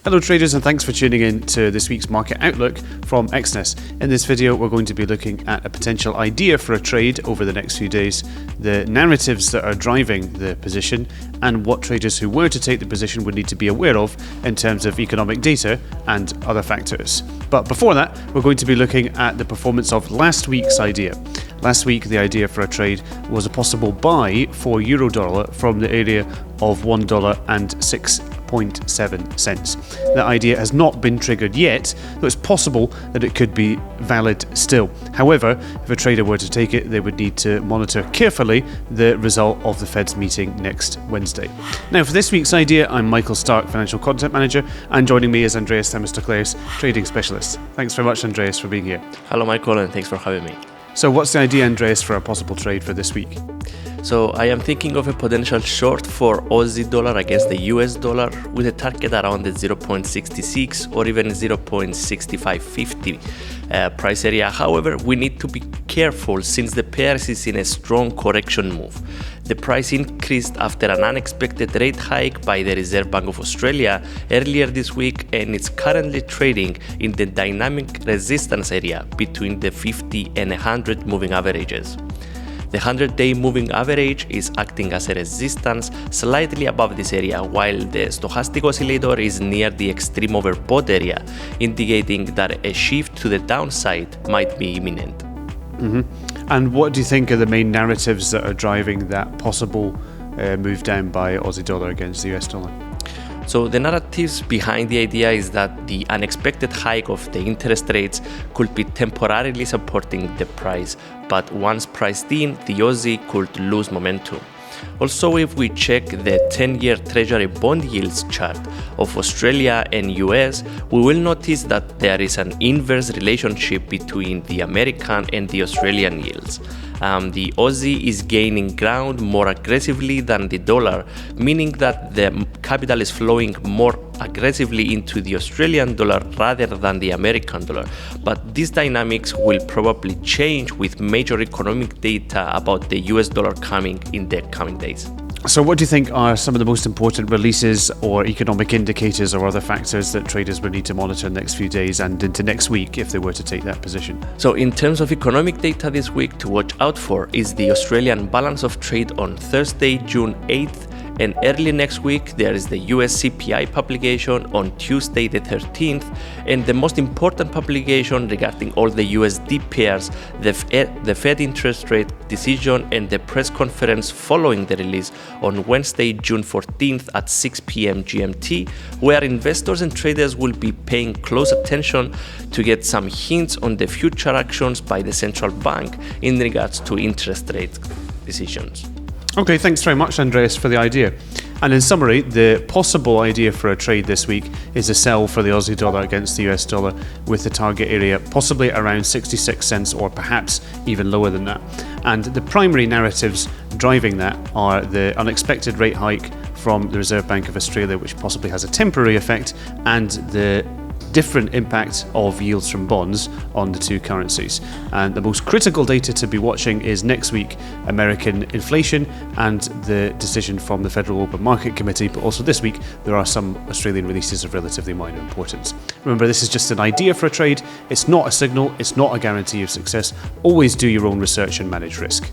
Hello traders, and thanks for tuning in to this week's market outlook from Exness. In this video we're going to be looking at a potential idea for a trade over the next few days, the narratives that are driving the position, and what traders who were to take the position would need to be aware of in terms of economic data and other factors. But before that, we're going to be looking at the performance of last week's idea. Last week, the idea for a trade was a possible buy for euro-dollar from the area of $1.06.7. That idea has not been triggered yet, though it's possible that it could be valid still. However, if a trader were to take it, they would need to monitor carefully the result of the Fed's meeting next Wednesday. Now, for this week's idea, I'm Michael Stark, Financial Content Manager, and joining me is Andreas Themistocleus, Trading Specialist. Thanks very much, Andreas, for being here. Hello, Michael, and thanks for having me. So what's the idea, Andreas, for a possible trade for this week? So I am thinking of a potential short for Aussie dollar against the US dollar with a target around the 0.66 or even 0.6550 price area. However, we need to be careful since the pair is in a strong correction move. The price increased after an unexpected rate hike by the Reserve Bank of Australia earlier this week, and it's currently trading in the dynamic resistance area between the 50 and 100 moving averages. The 100-day moving average is acting as a resistance slightly above this area, while the stochastic oscillator is near the extreme overbought area, indicating that a shift to the downside might be imminent. And what do you think are the main narratives that are driving that possible move down by Aussie dollar against the US dollar? So the narratives behind the idea is that the unexpected hike of the interest rates could be temporarily supporting the price, but once priced in, the Aussie could lose momentum. Also, if we check the 10-year Treasury bond yields chart of Australia and US, we will notice that there is an inverse relationship between the American and the Australian yields. The Aussie is gaining ground more aggressively than the dollar, meaning that the capital is flowing more aggressively into the Australian dollar rather than the American dollar. But these dynamics will probably change with major economic data about the US dollar coming in the coming days. So what do you think are some of the most important releases or economic indicators or other factors that traders will need to monitor in the next few days and into next week if they were to take that position? So in terms of economic data this week to watch out for is the Australian balance of trade on Thursday, June 8th, and early next week there is the US CPI publication on Tuesday the 13th, and the most important publication regarding all the USD pairs, the Fed interest rate decision and the press conference following the release on Wednesday, June 14th at 6 p.m. GMT, where investors and traders will be paying close attention to get some hints on the future actions by the central bank in regards to interest rate decisions. Okay, thanks very much, Andreas, for the idea. And in summary, the possible idea for a trade this week is a sell for the Aussie dollar against the US dollar with the target area possibly around 66 cents or perhaps even lower than that. And the primary narratives driving that are the unexpected rate hike from the Reserve Bank of Australia, which possibly has a temporary effect, and the different impact of yields from bonds on the two currencies. And the most critical data to be watching is next week American inflation and the decision from the Federal Open Market Committee, but also this week there are some Australian releases of relatively minor importance. Remember, this is just an idea for a trade, it's not a signal, it's not a guarantee of success. Always do your own research and manage risk.